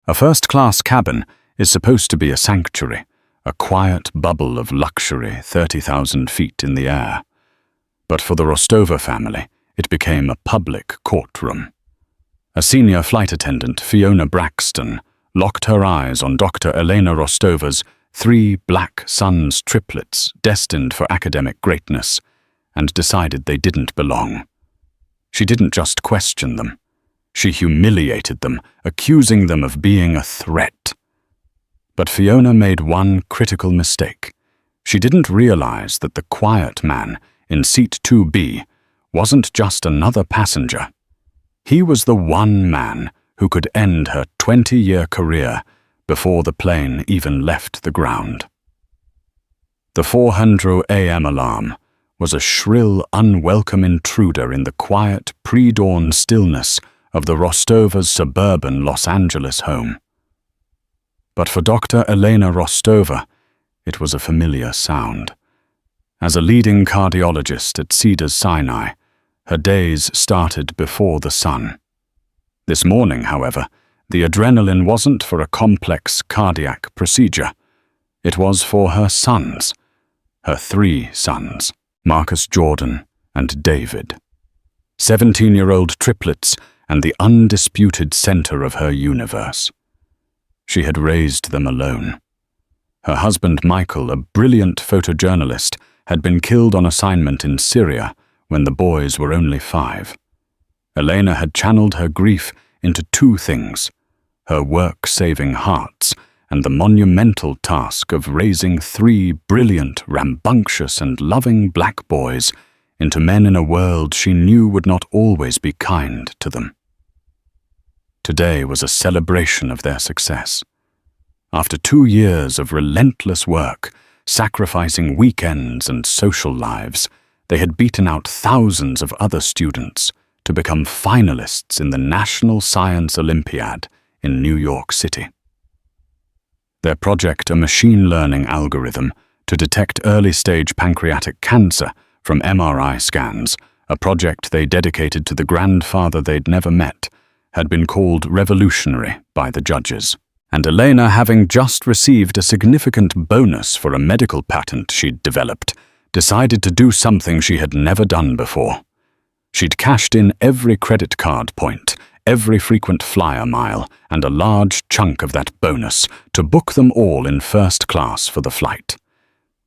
A first-class cabin is supposed to be a sanctuary, a quiet bubble of luxury 30,000 feet in the air. But for the Rostova family, it became a public courtroom. A senior flight attendant, Fiona Braxton, locked her eyes on Dr. Elena Rostova's 3 black sons triplets destined for academic greatness, and decided they didn't belong. She didn't just question them. She humiliated them, accusing them of being a threat. But Fiona made one critical mistake. She didn't realize that the quiet man in seat 2B wasn't just another passenger. He was the one man who could end her 20-year career before the plane even left the ground. The 400 a.m. alarm was a shrill, unwelcome intruder in the quiet, pre-dawn stillness of the Rostova's suburban Los Angeles home. But for Dr. Elena Rostova, it was a familiar sound. As a leading cardiologist at Cedars-Sinai, her days started before the sun. This morning, however, the adrenaline wasn't for a complex cardiac procedure. It was for her sons, her 3 sons, Marcus, Jordan, and David. 17-year-old triplets and the undisputed center of her universe. She had raised them alone. Her husband Michael, a brilliant photojournalist, had been killed on assignment in Syria when the boys were only 5. Elena had channeled her grief into 2 things: her work-saving hearts and the monumental task of raising 3 brilliant, rambunctious, and loving black boys into men in a world she knew would not always be kind to them. Today was a celebration of their success. After 2 years of relentless work, sacrificing weekends and social lives, they had beaten out thousands of other students to become finalists in the National Science Olympiad in New York City. Their project, a machine learning algorithm to detect early-stage pancreatic cancer from MRI scans, a project they dedicated to the grandfather they'd never met, had been called revolutionary by the judges. And Elena, having just received a significant bonus for a medical patent she'd developed, decided to do something she had never done before. She'd cashed in every credit card point, every frequent flyer mile, and a large chunk of that bonus to book them all in first class for the flight.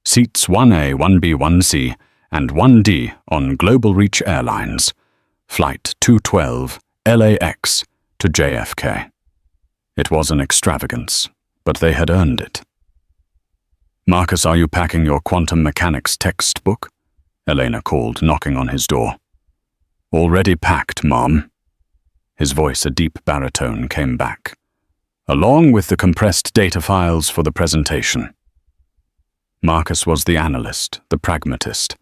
Seats 1A, 1B, 1C, and 1D on Global Reach Airlines. Flight 212, LAX to JFK. It was an extravagance, but they had earned it. "Marcus, are you packing your quantum mechanics textbook?" Elena called, knocking on his door. "Already packed, Mom." His voice, a deep baritone, came back, along with the compressed data files for the presentation. Marcus was the analyst, the pragmatist.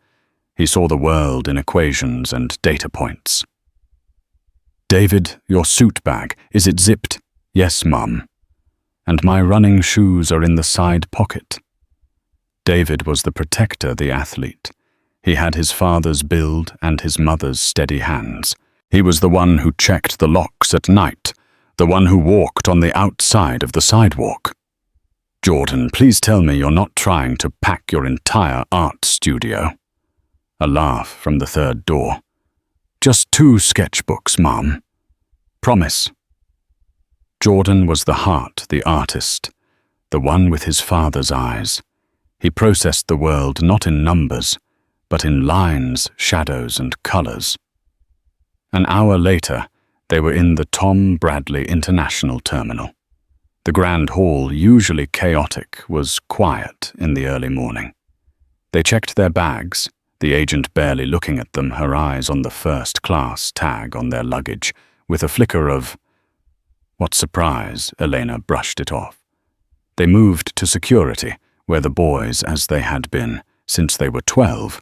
He saw the world in equations and data points. "David, your suit bag, is it zipped?" "Yes, Mum." "And my running shoes are in the side pocket." David was the protector, the athlete. He had his father's build and his mother's steady hands. He was the one who checked the locks at night, the one who walked on the outside of the sidewalk. "Jordan, please tell me you're not trying to pack your entire art studio." A laugh from the third door. "Just 2 sketchbooks, Mom. Promise." Jordan was the heart, the artist, the one with his father's eyes. He processed the world not in numbers, but in lines, shadows, and colors. An hour later, they were in the Tom Bradley International Terminal. The Grand Hall, usually chaotic, was quiet in the early morning. They checked their bags, the agent barely looking at them, her eyes on the first-class tag on their luggage, with a flicker of, "What surprise," Elena brushed it off. They moved to security, where the boys, as they had been since they were 12,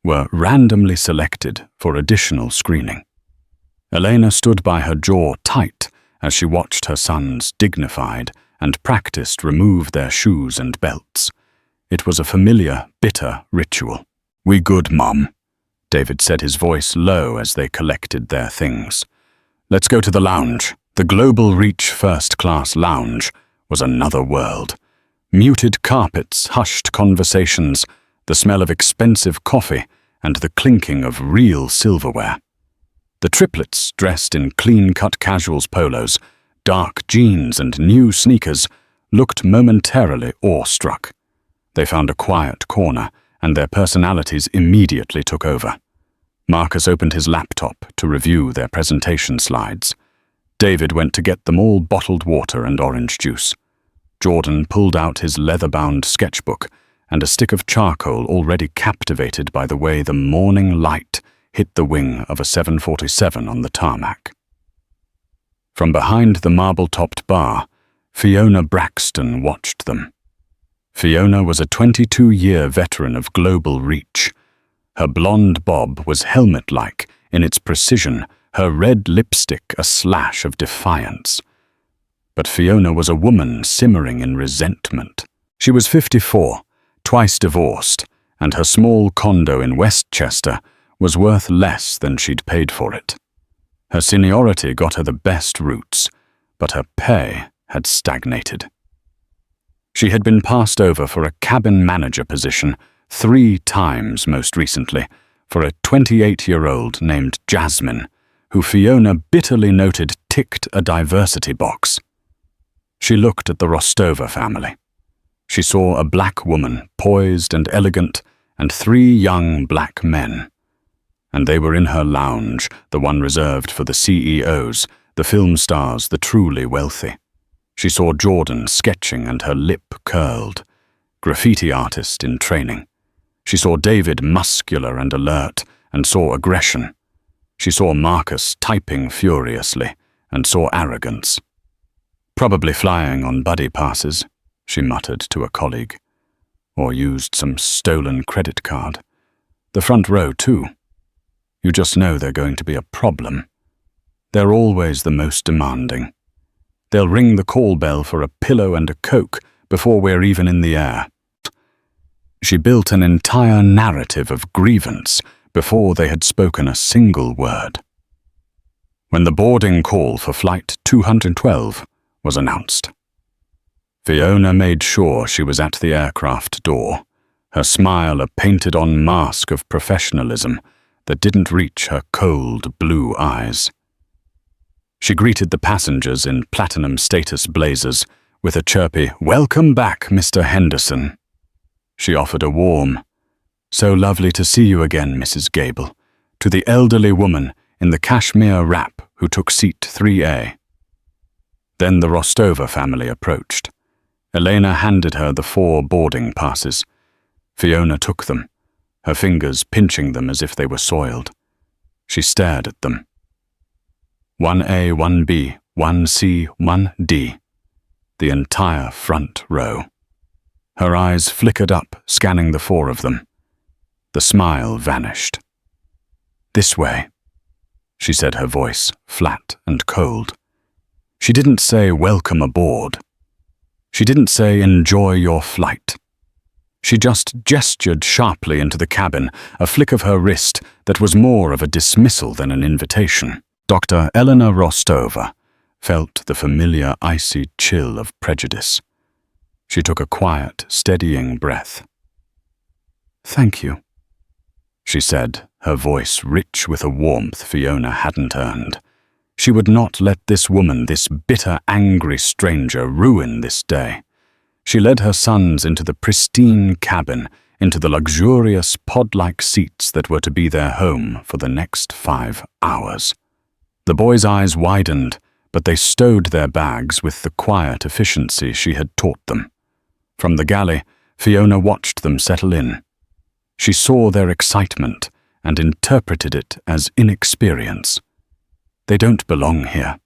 were randomly selected for additional screening. Elena stood by, her jaw tight, as she watched her sons, dignified, and practiced remove their shoes and belts. It was a familiar, bitter ritual. "We good, Mum," David said, his voice low as they collected their things. "Let's go to the lounge. The The Global Reach first-class lounge was another world. Muted carpets, hushed conversations, the smell of expensive coffee, and the clinking of real silverware. The Triplets, dressed in clean-cut casuals polos, dark jeans and new sneakers, looked momentarily awestruck. They found a quiet corner, and their personalities immediately took over. Marcus opened his laptop to review their presentation slides. David went to get them all bottled water and orange juice. Jordan pulled out his leather-bound sketchbook and a stick of charcoal, already captivated by the way the morning light hit the wing of a 747 on the tarmac. From behind the marble-topped bar, Fiona Braxton watched them. Fiona was a 22-year veteran of Global Reach. Her blonde bob was helmet-like in its precision, her red lipstick a slash of defiance. But Fiona was a woman simmering in resentment. She was 54, twice divorced, and her small condo in Westchester was worth less than she'd paid for it. Her seniority got her the best routes, but her pay had stagnated. She had been passed over for a cabin manager position 3 times most recently for a 28-year-old named Jasmine, who Fiona bitterly noted ticked a diversity box. She looked at the Rostova family. She saw a black woman, poised and elegant, and 3 young black men. And they were in her lounge, the one reserved for the CEOs, the film stars, the truly wealthy. She saw Jordan sketching and her lip curled, graffiti artist in training. She saw David muscular and alert, and saw aggression. She saw Marcus typing furiously, and saw arrogance. Probably flying on buddy passes, she muttered to a colleague. Or used some stolen credit card. The front row, too. You just know they're going to be a problem. They're always the most demanding. They'll ring the call bell for a pillow and a Coke before we're even in the air. She built an entire narrative of grievance before they had spoken a single word. When the boarding call for Flight 212 was announced, Fiona made sure she was at the aircraft door, her smile a painted-on mask of professionalism that didn't reach her cold blue eyes. She greeted the passengers in platinum status blazers with a chirpy, "Welcome back, Mr. Henderson." She offered a warm, "So lovely to see you again, Mrs. Gable," to the elderly woman in the cashmere wrap who took seat 3A. Then the Rostova family approached. Elena handed her the 4 boarding passes. Fiona took them, her fingers pinching them as if they were soiled. She stared at them. 1A, 1B, 1C, 1D. The entire front row. Her eyes flickered up, scanning the 4 of them. The smile vanished. "This way," she said, her voice flat and cold. She didn't say welcome aboard. She didn't say enjoy your flight. She just gestured sharply into the cabin, a flick of her wrist that was more of a dismissal than an invitation. Dr. Eleanor Rostova felt the familiar icy chill of prejudice. She took a quiet, steadying breath. "Thank you," she said, her voice rich with a warmth Fiona hadn't earned. She would not let this woman, this bitter, angry stranger, ruin this day. She led her sons into the pristine cabin, into the luxurious pod-like seats that were to be their home for the next 5 hours. The boys' eyes widened, but they stowed their bags with the quiet efficiency she had taught them. From the galley, Fiona watched them settle in. She saw their excitement and interpreted it as inexperience. They don't belong here.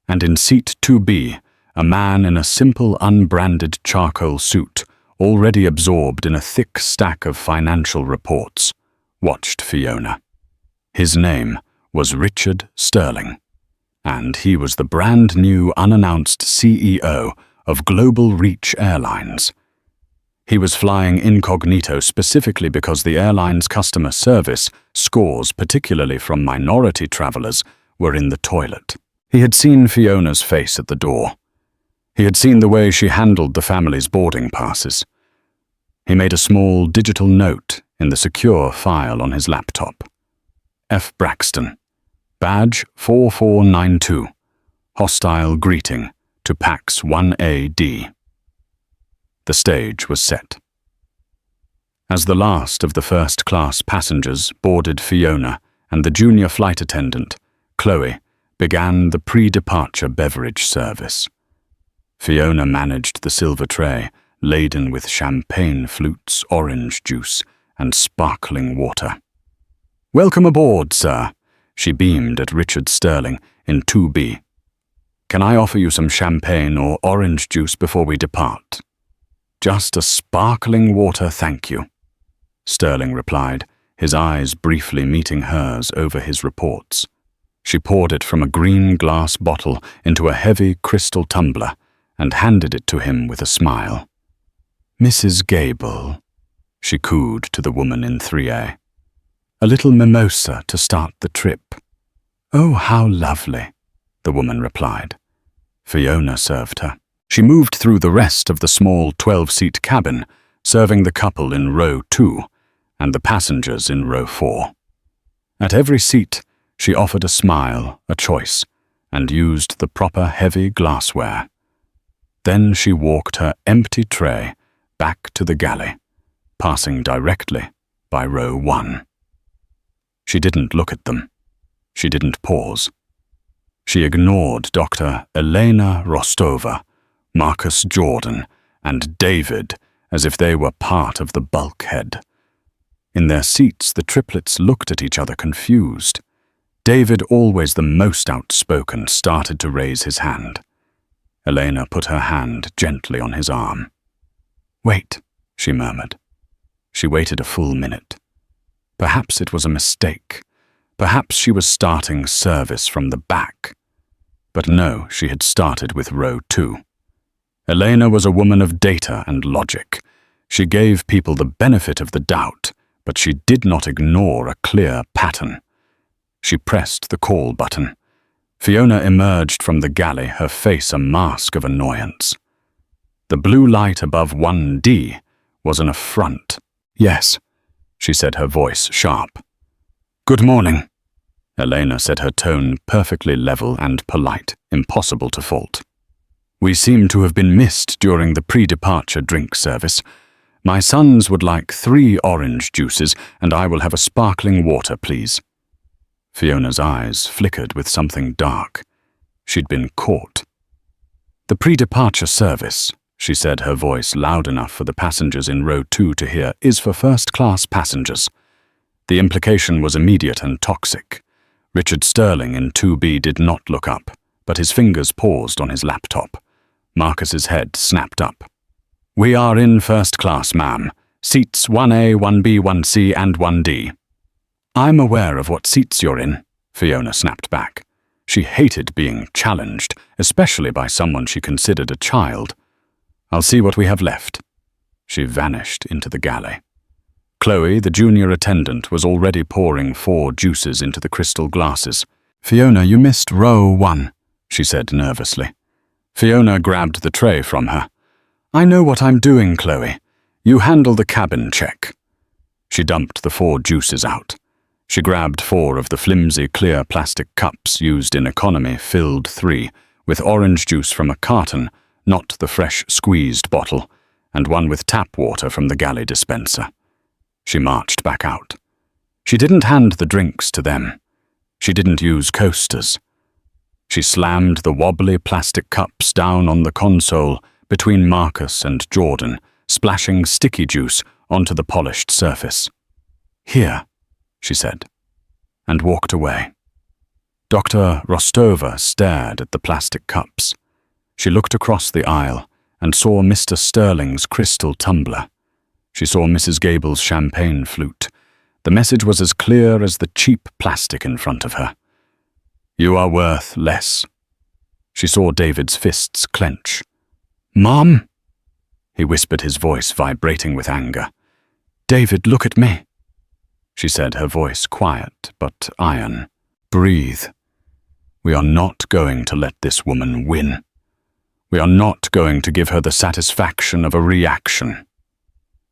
And in seat 2B, a man in a simple unbranded charcoal suit, already absorbed in a thick stack of financial reports, watched Fiona. His name was Richard Sterling, and he was the brand new unannounced CEO of Global Reach Airlines. He was flying incognito specifically because the airline's customer service scores, particularly from minority travelers, were in the toilet. He had seen Fiona's face at the door. He had seen the way she handled the family's boarding passes. He made a small digital note in the secure file on his laptop. F. Braxton, badge 4492, hostile greeting to PAX 1AD. The stage was set. As the last of the first-class passengers boarded Fiona and the junior flight attendant, Chloe, began the pre-departure beverage service. Fiona managed the silver tray, laden with champagne flutes, orange juice, and sparkling water. "Welcome aboard, sir," she beamed at Richard Sterling in 2B. "Can I offer you some champagne or orange juice before we depart?" "Just a sparkling water, thank you," Sterling replied, his eyes briefly meeting hers over his reports. She poured it from a green glass bottle into a heavy crystal tumbler and handed it to him with a smile. "Mrs. Gable," she cooed to the woman in 3A. "A little mimosa to start the trip." "Oh, how lovely," the woman replied. Fiona served her. She moved through the rest of the small 12-seat cabin, serving the couple in row 2 and the passengers in row 4. At every seat, she offered a smile, a choice, and used the proper heavy glassware. Then she walked her empty tray back to the galley, passing directly by row 1. She didn't look at them. She didn't pause. She ignored Dr. Elena Rostova, Marcus Jordan, and David as if they were part of the bulkhead. In their seats, the triplets looked at each other confused. David, always the most outspoken, started to raise his hand. Elena put her hand gently on his arm. "Wait," she murmured. She waited a full minute. Perhaps it was a mistake. Perhaps she was starting service from the back. But no, she had started with row 2. Elena was a woman of data and logic. She gave people the benefit of the doubt, but she did not ignore a clear pattern. She pressed the call button. Fiona emerged from the galley, her face a mask of annoyance. The blue light above 1D was an affront. "Yes," she said, her voice sharp. "Good morning," Elena said, her tone perfectly level and polite, impossible to fault. "We seem to have been missed during the pre-departure drink service. My sons would like 3 orange juices, and I will have a sparkling water, please." Fiona's eyes flickered with something dark. She'd been caught. "The pre-departure service," she said, her voice loud enough for the passengers in row 2 to hear, "is for first-class passengers." The implication was immediate and toxic. Richard Sterling in 2B did not look up, but his fingers paused on his laptop. Marcus's head snapped up. "We are in first class, ma'am. Seats 1A, 1B, 1C, and 1D. "I'm aware of what seats you're in," Fiona snapped back. She hated being challenged, especially by someone she considered a child. "I'll see what we have left." She vanished into the galley. Chloe, the junior attendant, was already pouring 4 juices into the crystal glasses. "Fiona, you missed row 1, she said nervously. Fiona grabbed the tray from her. "I know what I'm doing, Chloe. You handle the cabin check." She dumped the 4 juices out. She grabbed 4 of the flimsy, clear plastic cups used in economy, filled 3, with orange juice from a carton, not the fresh squeezed bottle, and 1 with tap water from the galley dispenser. She marched back out. She didn't hand the drinks to them. She didn't use coasters. She slammed the wobbly plastic cups down on the console between Marcus and Jordan, splashing sticky juice onto the polished surface. "Here," she said, and walked away. Dr. Rostova stared at the plastic cups. She looked across the aisle and saw Mr. Sterling's crystal tumbler. She saw Mrs. Gable's champagne flute. The message was as clear as the cheap plastic in front of her. "You are worth less." She saw David's fists clench. "Mom?" He whispered, his voice vibrating with anger. "David, look at me," she said, her voice quiet but iron. "Breathe. We are not going to let this woman win. We are not going to give her the satisfaction of a reaction.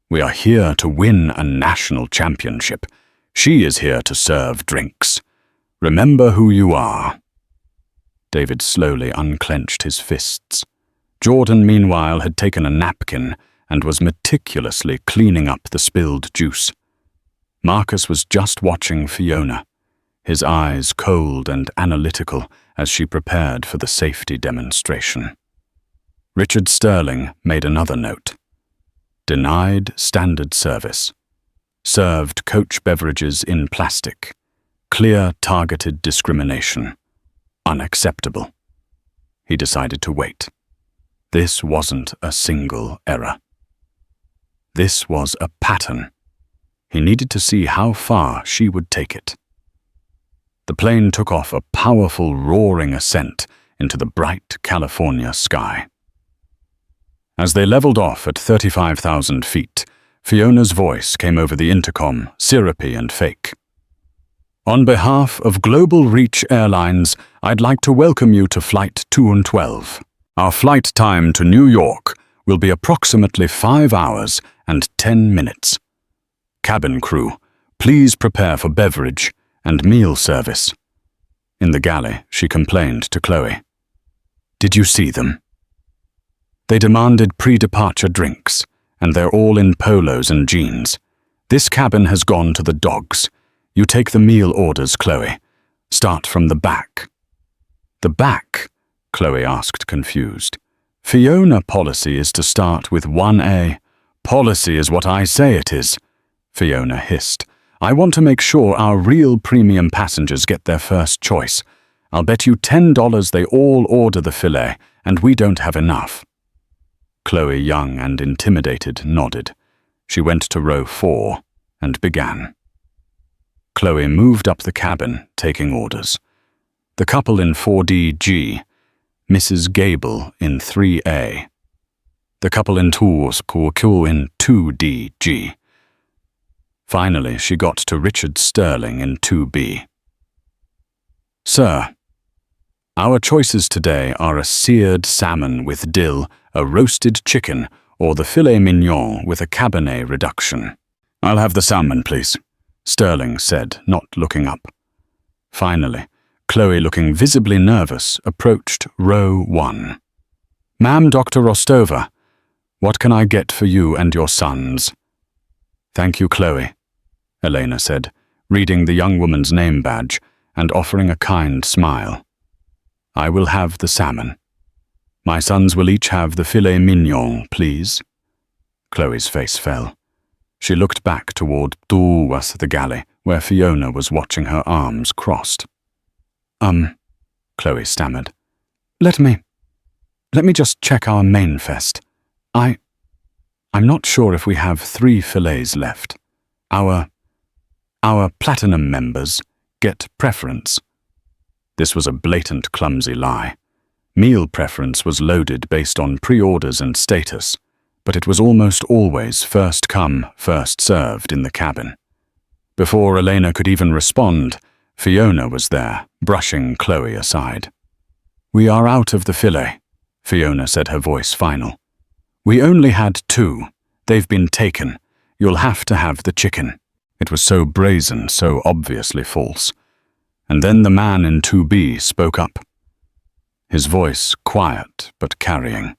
We are here to win a national championship. She is here to serve drinks. Remember who you are." David slowly unclenched his fists. Jordan, meanwhile, had taken a napkin and was meticulously cleaning up the spilled juice. Marcus was just watching Fiona, his eyes cold and analytical as she prepared for the safety demonstration. Richard Sterling made another note. Denied standard service. Served coach beverages in plastic. Clear targeted discrimination. Unacceptable. He decided to wait. This wasn't a single error. This was a pattern. He needed to see how far she would take it. The plane took off a powerful, roaring ascent into the bright California sky. As they leveled off at 35,000 feet, Fiona's voice came over the intercom, syrupy and fake. "On behalf of Global Reach Airlines, I'd like to welcome you to Flight 212. Our flight time to New York will be approximately 5 hours and 10 minutes. Cabin crew, please prepare for beverage and meal service." In the galley, she complained to Chloe. "Did you see them? They demanded pre-departure drinks, and they're all in polos and jeans. This cabin has gone to the dogs. You take the meal orders, Chloe. Start from the back." "The back?" Chloe asked, confused. "Fiona policy is to start with 1A. Policy is what I say it is," Fiona hissed. "I want to make sure our real premium passengers get their first choice. I'll bet you $10 they all order the filet, and we don't have enough." Chloe, young and intimidated, nodded. She went to row 4 and began. Chloe moved up the cabin, taking orders. The couple in 4DG, Mrs. Gable in 3A. The couple in tours in 2DG. Finally, she got to Richard Sterling in 2B. "Sir, our choices today are a seared salmon with dill, a roasted chicken, or the filet mignon with a cabernet reduction." "I'll have the salmon, please," Sterling said, not looking up. Finally, Chloe, looking visibly nervous, approached row 1. "Ma'am, Dr. Rostova, what can I get for you and your sons?" "Thank you, Chloe," Elena said, reading the young woman's name badge and offering a kind smile. "I will have the salmon. My sons will each have the filet mignon, please." Chloe's face fell. She looked back toward the galley, where Fiona was watching her arms crossed. Chloe stammered. Let me just check our main fest. I'm not sure if we have 3 fillets left. Our platinum members get preference." This was a blatant, clumsy lie. Meal preference was loaded based on pre-orders and status, but it was almost always first come, first served in the cabin. Before Elena could even respond, Fiona was there, brushing Chloe aside. "We are out of the filet," Fiona said, her voice final. "We only had 2. They've been taken. You'll have to have the chicken." It was so brazen, so obviously false. And then the man in 2B spoke up. His voice quiet but carrying.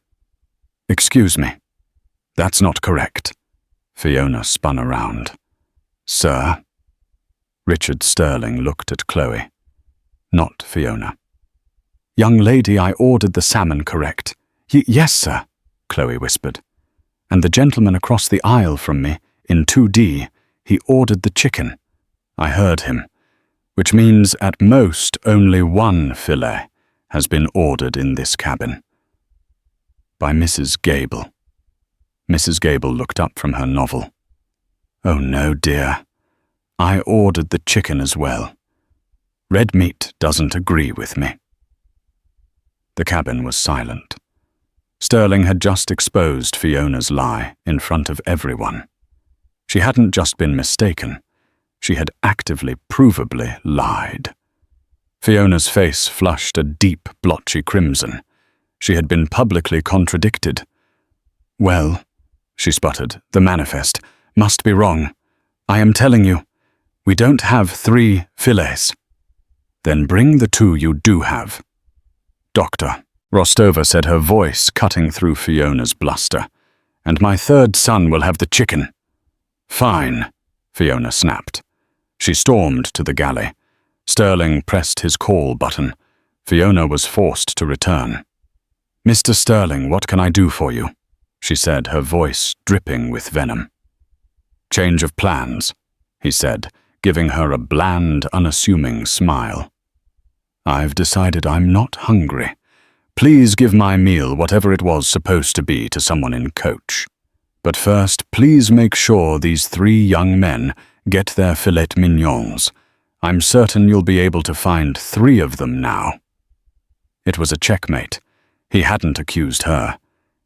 "Excuse me. That's not correct." Fiona spun around. "Sir?" Richard Sterling looked at Chloe. Not Fiona. "Young lady, I ordered the salmon correct." Yes, sir," Chloe whispered. "And the gentleman across the aisle from me, in 2D, he ordered the chicken. I heard him, which means at most only 1 filet has been ordered in this cabin." "By Mrs. Gable." Mrs. Gable looked up from her novel. "Oh no, dear. I ordered the chicken as well. Red meat doesn't agree with me." The cabin was silent. Sterling had just exposed Fiona's lie in front of everyone. She hadn't just been mistaken. She had actively, provably lied. Fiona's face flushed a deep, blotchy crimson. She had been publicly contradicted. "Well," she sputtered, "the manifest must be wrong. I am telling you, we don't have 3 fillets." "Then bring the 2 you do have." "Doctor," Rostova said, her voice cutting through Fiona's bluster, "and my 3rd son will have the chicken." "Fine," Fiona snapped. She stormed to the galley. Sterling pressed his call button. Fiona was forced to return. "Mr. Sterling, what can I do for you?" she said, her voice dripping with venom. "Change of plans," he said, giving her a bland, unassuming smile. "I've decided I'm not hungry. Please give my meal, whatever it was supposed to be, to someone in coach. But first, please make sure these 3 young men get their filet mignons. I'm certain you'll be able to find 3 of them now." It was a checkmate. He hadn't accused her.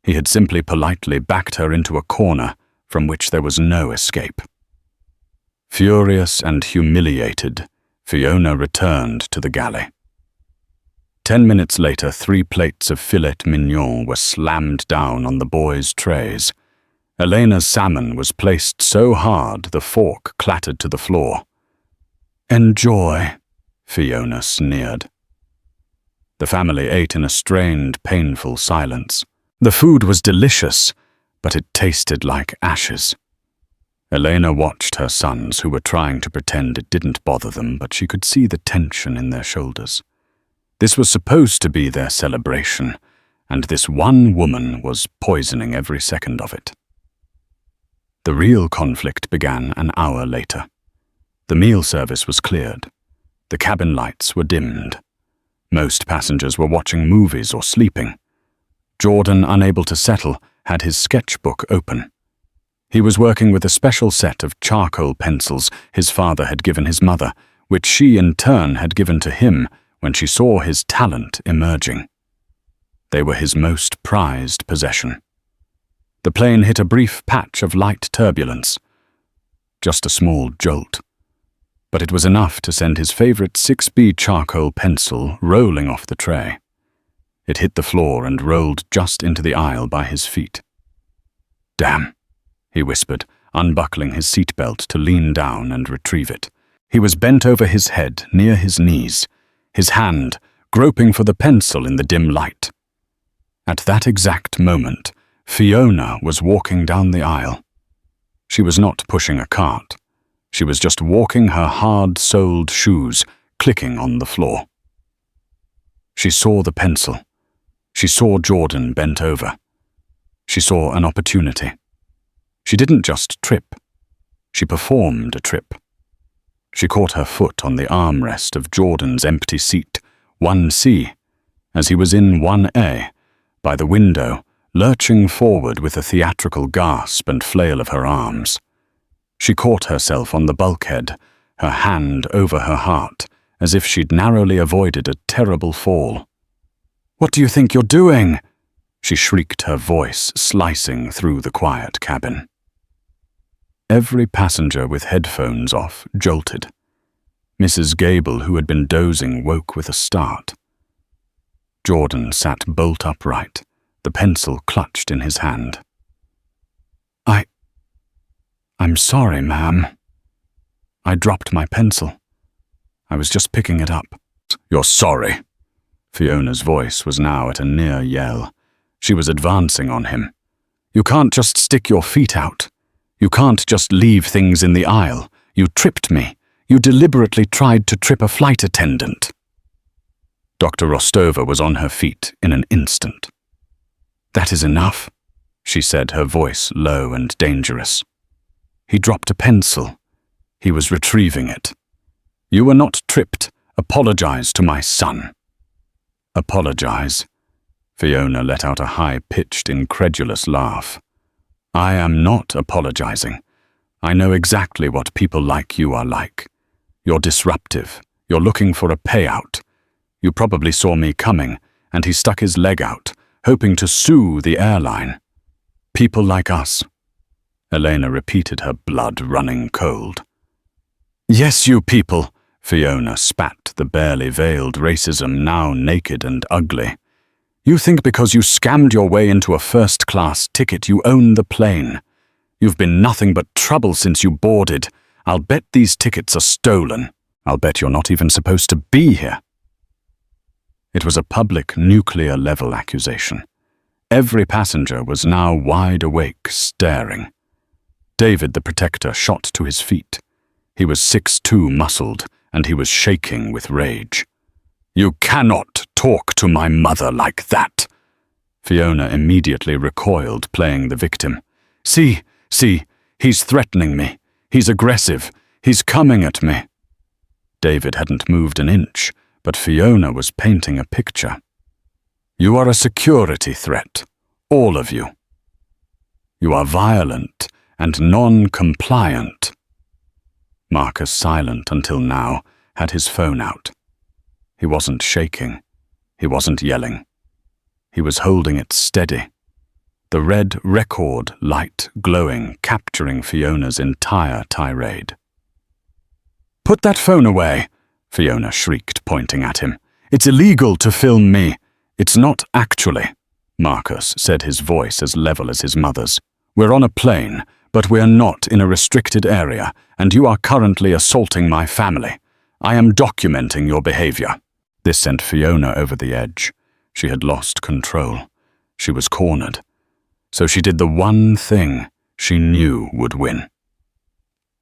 He had simply politely backed her into a corner from which there was no escape. Furious and humiliated, Fiona returned to the galley. 10 minutes later, 3 plates of filet mignon were slammed down on the boys' trays. Elena's salmon was placed so hard the fork clattered to the floor. "Enjoy," Fiona sneered. The family ate in a strained, painful silence. The food was delicious, but it tasted like ashes. Elena watched her sons, who were trying to pretend it didn't bother them, but she could see the tension in their shoulders. This was supposed to be their celebration, and this one woman was poisoning every second of it. The real conflict began an hour later. The meal service was cleared. The cabin lights were dimmed. Most passengers were watching movies or sleeping. Jordan, unable to settle, had his sketchbook open. He was working with a special set of charcoal pencils his father had given his mother, which she in turn had given to him when she saw his talent emerging. They were his most prized possession. The plane hit a brief patch of light turbulence. Just a small jolt. But it was enough to send his favorite 6B charcoal pencil rolling off the tray. It hit the floor and rolled just into the aisle by his feet. "Damn," he whispered, unbuckling his seatbelt to lean down and retrieve it. He was bent over his head, near his knees, his hand groping for the pencil in the dim light. At that exact moment, Fiona was walking down the aisle. She was not pushing a cart. She was just walking her hard-soled shoes, clicking on the floor. She saw the pencil. She saw Jordan bent over. She saw an opportunity. She didn't just trip. She performed a trip. She caught her foot on the armrest of Jordan's empty seat, 1C, as he was in 1A, by the window, lurching forward with a theatrical gasp and flail of her arms. She caught herself on the bulkhead, her hand over her heart, as if she'd narrowly avoided a terrible fall. "What do you think you're doing?" she shrieked, her voice slicing through the quiet cabin. Every passenger with headphones off jolted. Mrs. Gable, who had been dozing, woke with a start. Jordan sat bolt upright, the pencil clutched in his hand. I'm sorry, ma'am. I dropped my pencil. I was just picking it up." "You're sorry?" Fiona's voice was now at a near yell. She was advancing on him. "You can't just stick your feet out. You can't just leave things in the aisle. You tripped me. You deliberately tried to trip a flight attendant." Dr. Rostova was on her feet in an instant. "That is enough," she said, her voice low and dangerous. "He dropped a pencil. He was retrieving it. You were not tripped. Apologize to my son." "Apologize?" Fiona let out a high-pitched, incredulous laugh. "I am not apologizing. I know exactly what people like you are like. You're disruptive. You're looking for a payout. You probably saw me coming, and he stuck his leg out, hoping to sue the airline. People like us." Elena repeated, her blood running cold. "Yes, you people. Fiona spat the barely veiled racism, now naked and ugly. "You think because you scammed your way into a first-class ticket you own the plane. You've been nothing but trouble since you boarded. I'll bet these tickets are stolen. I'll bet you're not even supposed to be here." It was a public nuclear-level accusation. Every passenger was now wide awake, staring. David the Protector shot to his feet. He was 6'2", muscled, and he was shaking with rage. "You cannot talk to my mother like that." Fiona immediately recoiled, playing the victim. See, he's threatening me. He's aggressive. He's coming at me." David hadn't moved an inch, but Fiona was painting a picture. "You are a security threat, all of you. You are violent and non-compliant." Marcus, silent until now, had his phone out. He wasn't shaking. He wasn't yelling. He was holding it steady. The red record light glowing, capturing Fiona's entire tirade. "Put that phone away," Fiona shrieked, pointing at him. "It's illegal to film me." "It's not actually," Marcus said, his voice as level as his mother's. "We're on a plane, but we're not in a restricted area, and you are currently assaulting my family. I am documenting your behavior." This sent Fiona over the edge. She had lost control. She was cornered. So she did the one thing she knew would win.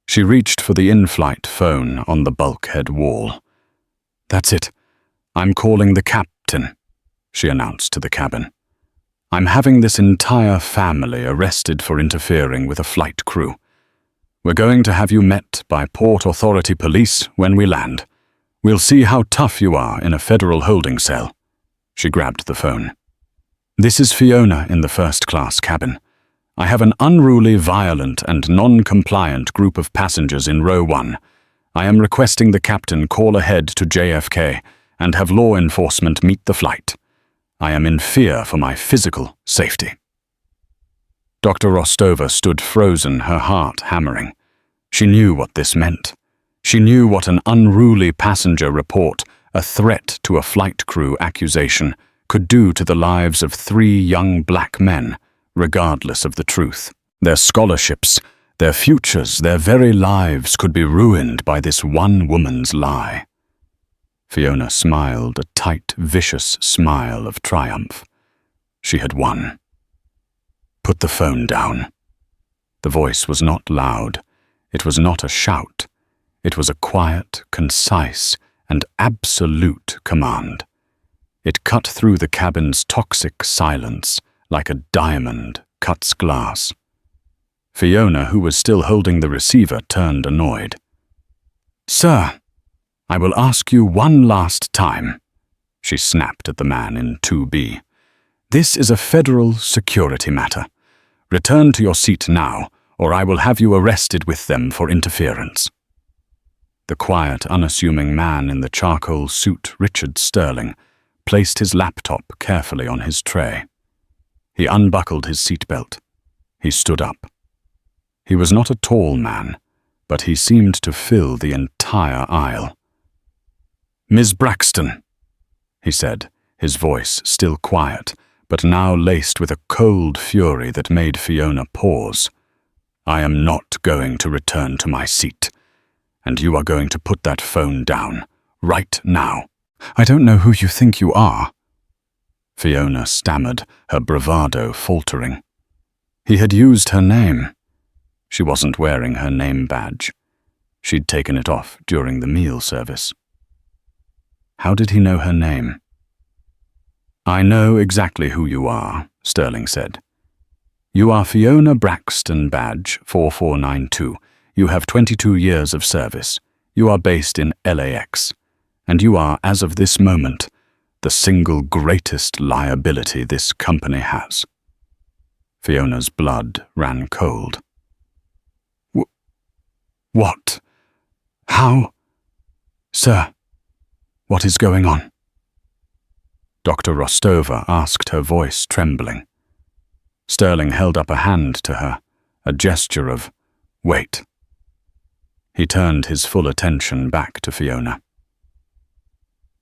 She reached for the in-flight phone on the bulkhead wall. "That's it. I'm calling the captain," she announced to the cabin. "I'm having this entire family arrested for interfering with a flight crew. We're going to have you met by Port Authority police when we land. We'll see how tough you are in a federal holding cell." She grabbed the phone. "This is Fiona in the first-class cabin. I have an unruly, violent, and non-compliant group of passengers in row 1. I am requesting the captain call ahead to JFK and have law enforcement meet the flight. I am in fear for my physical safety." Dr. Rostova stood frozen, her heart hammering. She knew what this meant. She knew what an unruly passenger report, a threat to a flight crew accusation, could do to the lives of 3 young black men, regardless of the truth. Their scholarships, their futures, their very lives could be ruined by this one woman's lie. Fiona smiled, a tight, vicious smile of triumph. She had won. "Put the phone down." The voice was not loud. It was not a shout. It was a quiet, concise, and absolute command. It cut through the cabin's toxic silence like a diamond cuts glass. Fiona, who was still holding the receiver, turned annoyed. "Sir, I will ask you one last time," she snapped at the man in 2B. "This is a federal security matter. Return to your seat now, or I will have you arrested with them for interference." The quiet, unassuming man in the charcoal suit, Richard Sterling, placed his laptop carefully on his tray. He unbuckled his seatbelt. He stood up. He was not a tall man, but he seemed to fill the entire aisle. "Ms. Braxton," he said, his voice still quiet, but now laced with a cold fury that made Fiona pause. "I am not going to return to my seat, and you are going to put that phone down, right now." "I don't know who you think you are," Fiona stammered, her bravado faltering. He had used her name. She wasn't wearing her name badge. She'd taken it off during the meal service. How did he know her name? "I know exactly who you are," Sterling said. "You are Fiona Braxton, badge 4492. You have 22 years of service. You are based in LAX. And you are, as of this moment, the single greatest liability this company has." Fiona's blood ran cold. What? How? Sir, what is going on?" Dr. Rostova asked, her voice trembling. Sterling held up a hand to her, a gesture of, "Wait." He turned his full attention back to Fiona.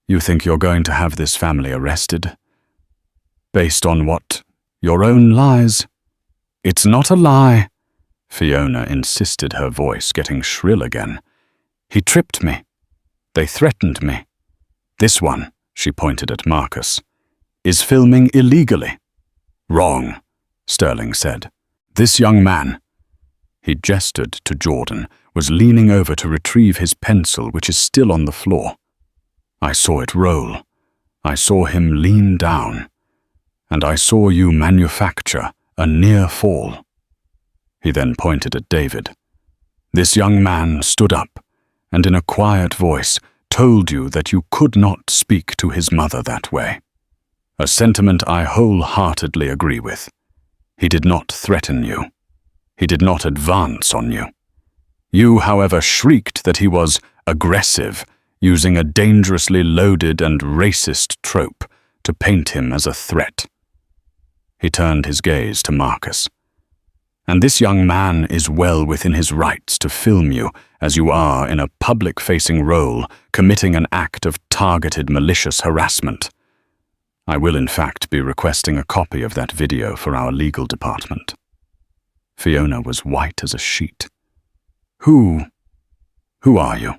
You think you're going to have this family arrested? Based on what? Your own lies? It's not a lie, Fiona insisted, her voice getting shrill again. He tripped me. They threatened me. This one, she pointed at Marcus, is filming illegally. Wrong, Sterling said. This young man, he gestured to Jordan, was leaning over to retrieve his pencil, which is still on the floor. I saw it roll. I saw him lean down. And I saw you manufacture a near fall. He then pointed at David. This young man stood up and in a quiet voice told you that you could not speak to his mother that way. A sentiment I wholeheartedly agree with. He did not threaten you. He did not advance on you. You, however, shrieked that he was aggressive, using a dangerously loaded and racist trope to paint him as a threat. He turned his gaze to Marcus. And this young man is well within his rights to film you as you are in a public-facing role committing an act of targeted malicious harassment. I will in fact be requesting a copy of that video for our legal department. Fiona was white as a sheet. Who are you?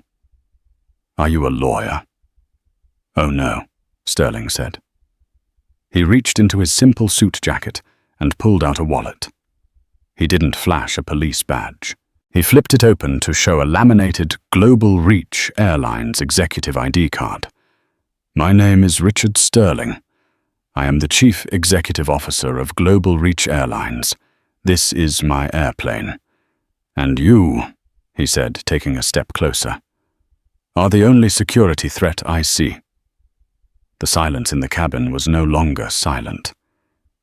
Are you a lawyer? Oh no, Sterling said. He reached into his simple suit jacket and pulled out a wallet. He didn't flash a police badge. He flipped it open to show a laminated Global Reach Airlines executive ID card. My name is Richard Sterling. I am the Chief Executive Officer of Global Reach Airlines. This is my airplane. And you, he said, taking a step closer, are the only security threat I see. The silence in the cabin was no longer silent.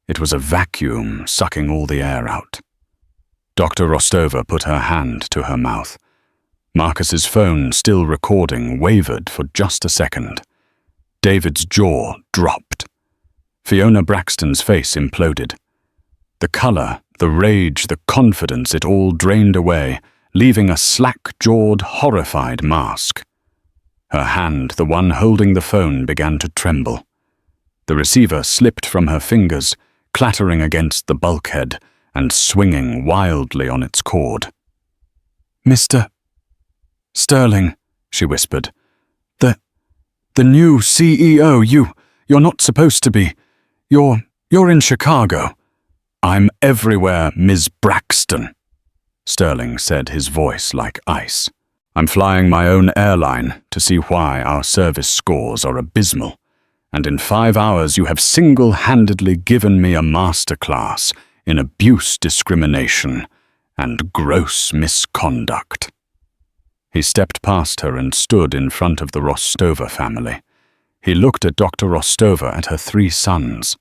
It was a vacuum sucking all the air out. Dr. Rostova put her hand to her mouth. Marcus's phone, still recording, wavered for just a second. David's jaw dropped. Fiona Braxton's face imploded. The color, the rage, the confidence, it all drained away, leaving a slack-jawed, horrified mask. Her hand, the one holding the phone, began to tremble. The receiver slipped from her fingers, clattering against the bulkhead and swinging wildly on its cord. Mr. Sterling, she whispered. The new CEO, you're not supposed to be. You're in Chicago. I'm everywhere, Ms. Braxton, Sterling said, his voice like ice. I'm flying my own airline to see why our service scores are abysmal, and in 5 hours you have single-handedly given me a masterclass in abuse discrimination and gross misconduct. He stepped past her and stood in front of the Rostova family. He looked at Dr. Rostova and her 3 sons.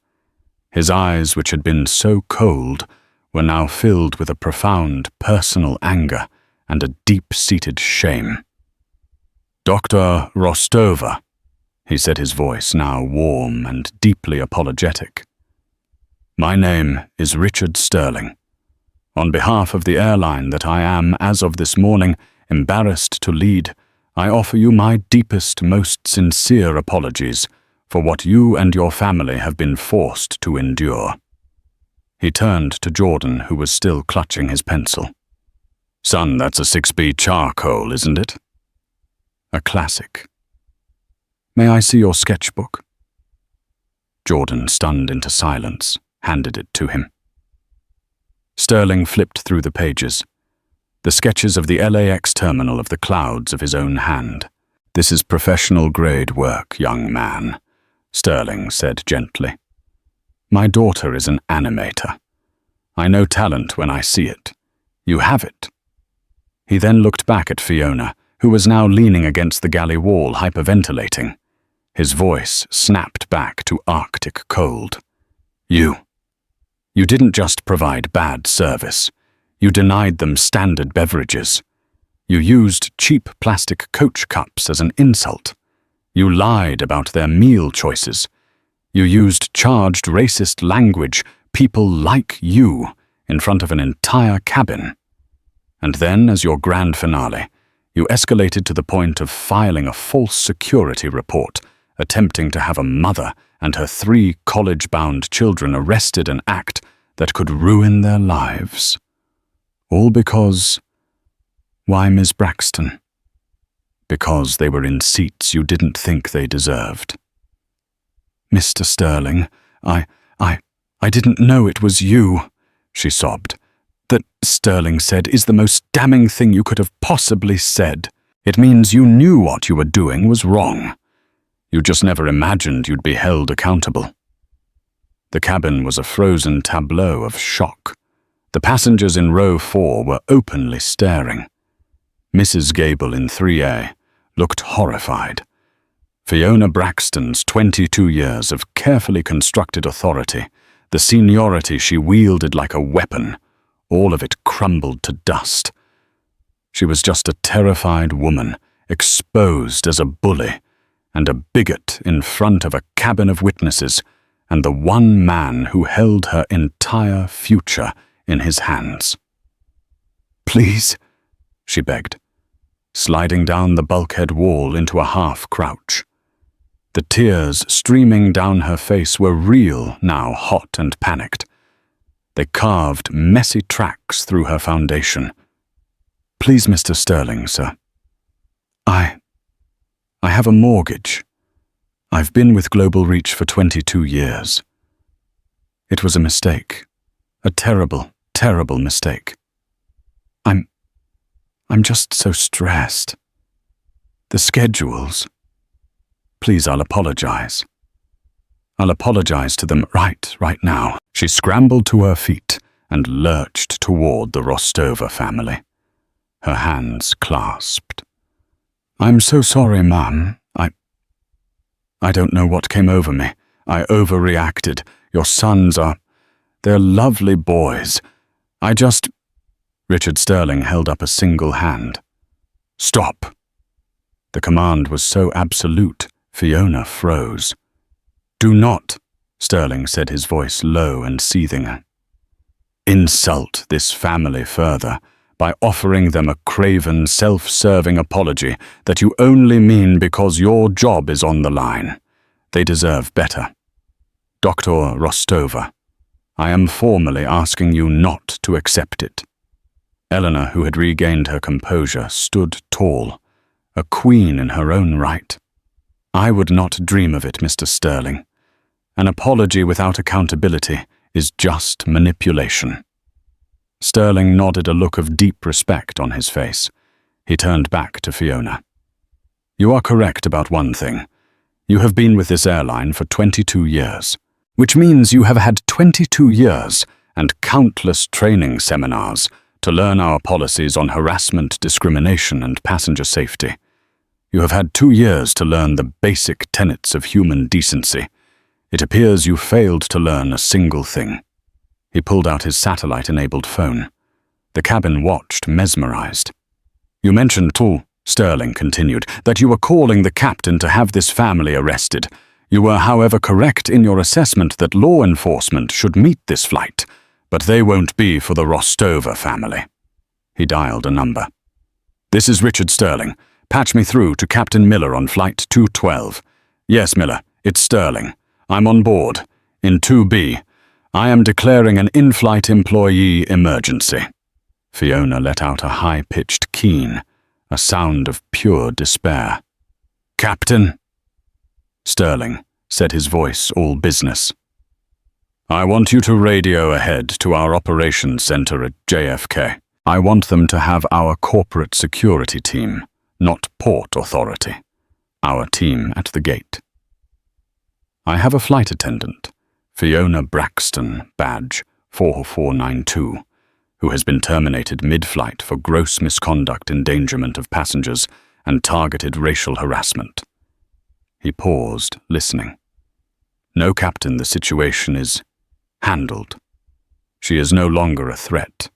His eyes, which had been so cold, were now filled with a profound personal anger and a deep-seated shame. Dr. Rostova, he said, his voice now warm and deeply apologetic. My name is Richard Sterling. On behalf of the airline that I am, as of this morning, embarrassed to lead, I offer you my deepest, most sincere apologies for what you and your family have been forced to endure. He turned to Jordan, who was still clutching his pencil. Son, that's a 6B charcoal, isn't it? A classic. May I see your sketchbook? Jordan, stunned into silence, handed it to him. Sterling flipped through the pages. The sketches of the LAX terminal of the clouds of his own hand. This is professional-grade work, young man, Sterling said gently. My daughter is an animator. I know talent when I see it. You have it. He then looked back at Fiona, who was now leaning against the galley wall, hyperventilating. His voice snapped back to Arctic cold. You didn't just provide bad service. You denied them standard beverages. You used cheap plastic Coach cups as an insult. You lied about their meal choices. You used charged racist language, people like you, in front of an entire cabin. And then, as your grand finale, You escalated to the point of filing a false security report, attempting to have a mother and her 3 college-bound children arrested, an act that could ruin their lives. All because... Why, Miss Braxton? Because they were in seats you didn't think they deserved. Mr. Sterling, I didn't know it was you, she sobbed. That, Sterling said, is the most damning thing you could have possibly said. It means you knew what you were doing was wrong. You just never imagined you'd be held accountable. The cabin was a frozen tableau of shock. The passengers in row 4 were openly staring. Mrs. Gable in 3A looked horrified. Fiona Braxton's 22 years of carefully constructed authority, the seniority she wielded like a weapon, all of it crumbled to dust. She was just a terrified woman, exposed as a bully, and a bigot in front of a cabin of witnesses, and the one man who held her entire future in his hands. Please, she begged, sliding down the bulkhead wall into a half-crouch. The tears streaming down her face were real now, hot and panicked. They carved messy tracks through her foundation. Please, Mr. Sterling, sir. I have a mortgage. I've been with Global Reach for 22 years. It was a mistake. A terrible, terrible mistake. I'm just so stressed. The schedules. Please, I'll apologize. I'll apologize to them right now. She scrambled to her feet and lurched toward the Rostova family, her hands clasped. I'm so sorry, Mum. I don't know what came over me. I overreacted. Your sons they're lovely boys. Richard Sterling held up a single hand. Stop. The command was so absolute, Fiona froze. Do not, Sterling said, his voice low and seething, insult this family further by offering them a craven, self-serving apology that you only mean because your job is on the line. They deserve better. Dr. Rostova, I am formally asking you not to accept it. Eleanor, who had regained her composure, stood tall, a queen in her own right. I would not dream of it, Mr. Sterling. An apology without accountability is just manipulation. Sterling nodded, a look of deep respect on his face. He turned back to Fiona. You are correct about one thing. You have been with this airline for 22 years, which means you have had 22 years and countless training seminars to learn our policies on harassment, discrimination, and passenger safety. You have had 2 years to learn the basic tenets of human decency. It appears you failed to learn a single thing. He pulled out his satellite-enabled phone. The cabin watched, mesmerized. You mentioned, too, Sterling continued, that you were calling the captain to have this family arrested. You were, however, correct in your assessment that law enforcement should meet this flight, but they won't be for the Rostova family. He dialed a number. This is Richard Sterling. Patch me through to Captain Miller on flight 212. Yes, Miller, it's Sterling. I'm on board. In 2B. I am declaring an in-flight employee emergency. Fiona let out a high-pitched keen, a sound of pure despair. Captain? Sterling said, his voice all business. I want you to radio ahead to our operations center at JFK. I want them to have our corporate security team, not Port Authority. Our team at the gate. I have a flight attendant, Fiona Braxton, badge 4492, who has been terminated mid-flight for gross misconduct, endangerment of passengers, and targeted racial harassment. He paused, listening. No, Captain, the situation is handled. She is no longer a threat.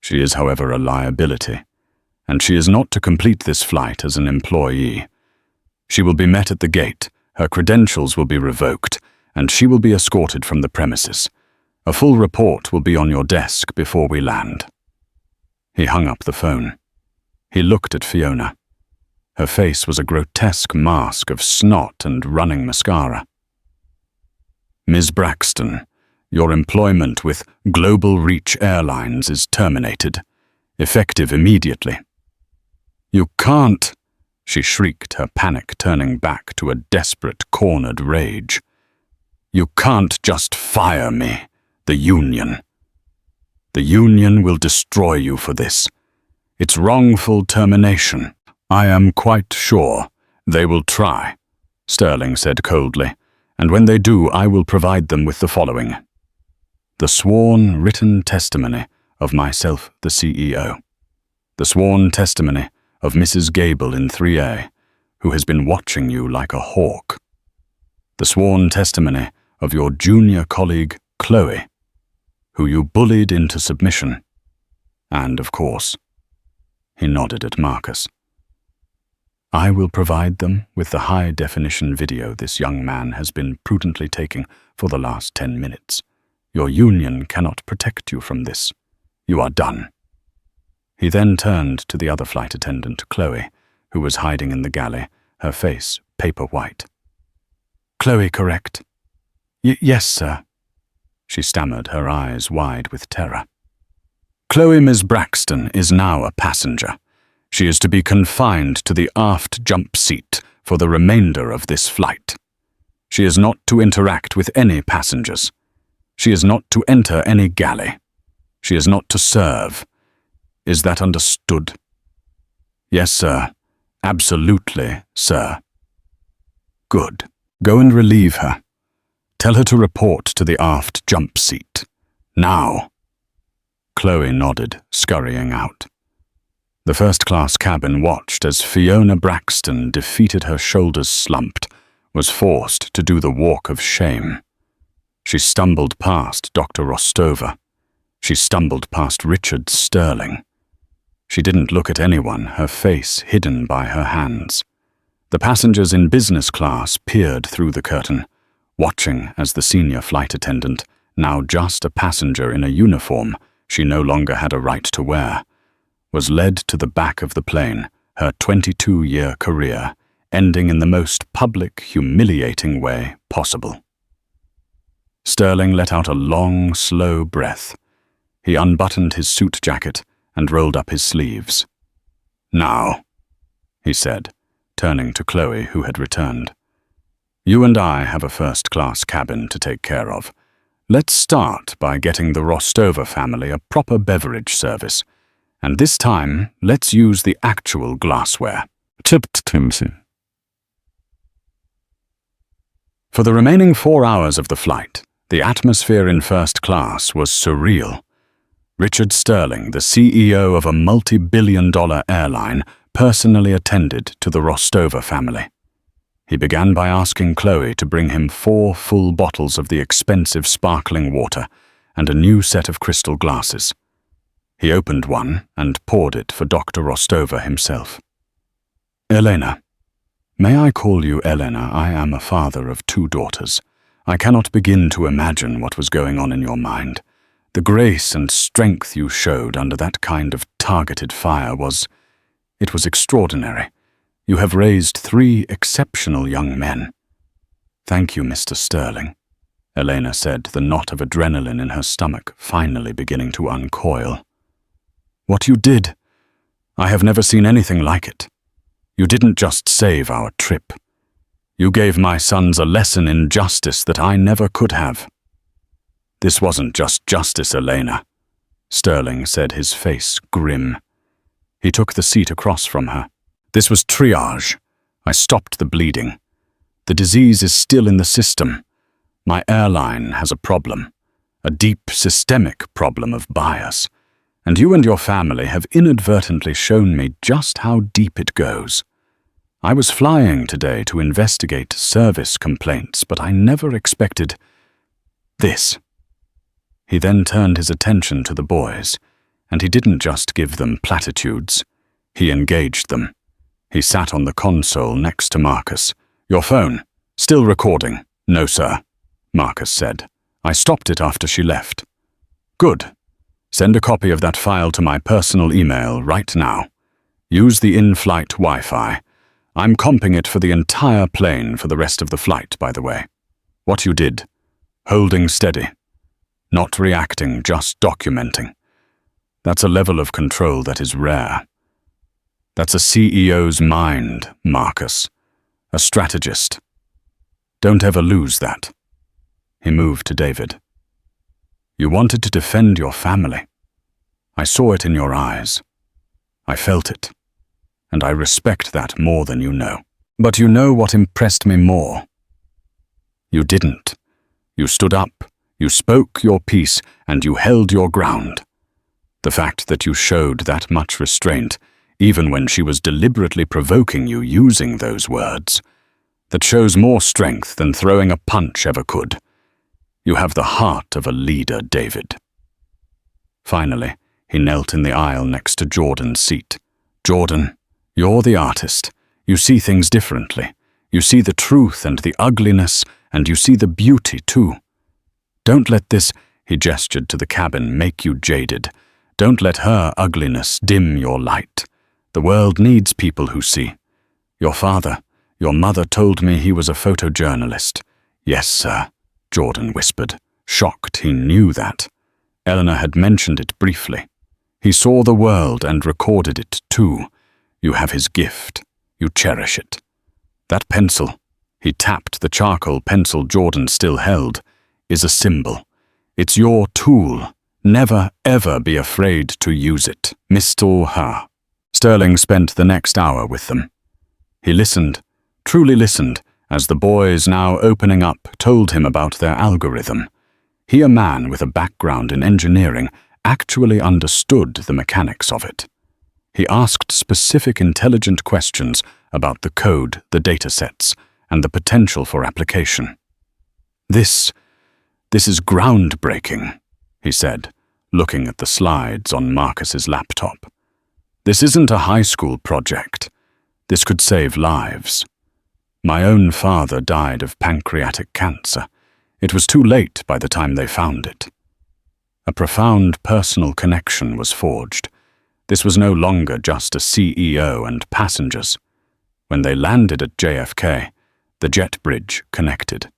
She is, however, a liability, and she is not to complete this flight as an employee. She will be met at the gate, her credentials will be revoked, and she will be escorted from the premises. A full report will be on your desk before we land. He hung up the phone. He looked at Fiona. Her face was a grotesque mask of snot and running mascara. "Ms. Braxton, your employment with Global Reach Airlines is terminated, effective immediately." "You can't," she shrieked, her panic turning back to a desperate, cornered rage. "You can't just fire me, the union. The union will destroy you for this. It's wrongful termination. I am quite sure they will try," Sterling said coldly, "and when they do, I will provide them with the following: the sworn written testimony of myself, the CEO, the sworn testimony of Mrs. Gable in 3A, who has been watching you like a hawk, the sworn testimony of your junior colleague, Chloe, who you bullied into submission, and, of course," he nodded at Marcus, "I will provide them with the high-definition video this young man has been prudently taking for the last 10 minutes. Your union cannot protect you from this. You are done." He then turned to the other flight attendant, Chloe, who was hiding in the galley, her face paper white. "Chloe, correct?" Yes, sir," she stammered, her eyes wide with terror. "Chloe Ms. Braxton is now a passenger. She is to be confined to the aft jump seat for the remainder of this flight. She is not to interact with any passengers. She is not to enter any galley. She is not to serve. Is that understood?" "Yes, sir. Absolutely, sir." "Good. Go and relieve her. Tell her to report to the aft jump seat. Now." Chloe nodded, scurrying out. The first-class cabin watched as Fiona Braxton, defeated, her shoulders slumped, was forced to do the walk of shame. She stumbled past Dr. Rostova. She stumbled past Richard Sterling. She didn't look at anyone, her face hidden by her hands. The passengers in business class peered through the curtain, watching as the senior flight attendant, now just a passenger in a uniform she no longer had a right to wear, was led to the back of the plane, her 22-year career ending in the most public, humiliating way possible. Sterling let out a long, slow breath. He unbuttoned his suit jacket and rolled up his sleeves. "Now," he said, turning to Chloe, who had returned. "You and I have a first-class cabin to take care of. Let's start by getting the Rostova family a proper beverage service. And this time, let's use the actual glassware." For the remaining 4 hours of the flight, the atmosphere in first class was surreal. Richard Sterling, the CEO of a multi-billion-dollar airline, personally attended to the Rostova family. He began by asking Chloe to bring him 4 full bottles of the expensive sparkling water and a new set of crystal glasses. He opened one and poured it for Dr. Rostova himself. "Elena. May I call you Elena? I am a father of 2 daughters. I cannot begin to imagine what was going on in your mind. The grace and strength you showed under that kind of targeted fire it was extraordinary. You have raised 3 exceptional young men." "Thank you, Mr. Sterling," Elena said, the knot of adrenaline in her stomach finally beginning to uncoil. "What you did, I have never seen anything like it. You didn't just save our trip. You gave my sons a lesson in justice that I never could have." "This wasn't just justice, Elena," Sterling said, his face grim. He took the seat across from her. "This was triage. I stopped the bleeding. The disease is still in the system. My airline has a problem, a deep systemic problem of bias, and you and your family have inadvertently shown me just how deep it goes. I was flying today to investigate service complaints, but I never expected this." He then turned his attention to the boys, and he didn't just give them platitudes. He engaged them. He sat on the console next to Marcus. "Your phone? Still recording?" "No, sir," Marcus said. "I stopped it after she left." "Good. Send a copy of that file to my personal email right now. Use the in-flight Wi-Fi. I'm comping it for the entire plane for the rest of the flight, by the way. What you did. Holding steady. Not reacting, just documenting. That's a level of control that is rare. That's a CEO's mind, Marcus. A strategist. Don't ever lose that. He moved to David. You wanted to defend your family. I saw it in your eyes. I felt it. And I respect that more than you know. But you know what impressed me more? You didn't. You stood up, you spoke your piece, and you held your ground. The fact that you showed that much restraint, even when she was deliberately provoking you using those words, that shows more strength than throwing a punch ever could. You have the heart of a leader, David. Finally, he knelt in the aisle next to Jordan's seat. Jordan, you're the artist. You see things differently. You see the truth and the ugliness, and you see the beauty too. Don't let this, he gestured to the cabin, make you jaded. Don't let her ugliness dim your light. The world needs people who see. Your father, your mother told me he was a photojournalist. Yes, sir, Jordan whispered, shocked he knew that. Eleanor had mentioned it briefly. He saw the world and recorded it too. You have his gift. You cherish it. That pencil, he tapped the charcoal pencil Jordan still held, is a symbol. It's your tool. Never, ever be afraid to use it. Mr. Ha. Sterling spent the next hour with them. He listened, truly listened, as the boys, now opening up, told him about their algorithm. He, a man with a background in engineering, actually understood the mechanics of it. He asked specific intelligent questions about the code, the datasets, and the potential for application. This is groundbreaking, he said, looking at the slides on Marcus's laptop. This isn't a high school project. This could save lives. My own father died of pancreatic cancer. It was too late by the time they found it. A profound personal connection was forged. This was no longer just a CEO and passengers. When they landed at JFK, the jet bridge connected.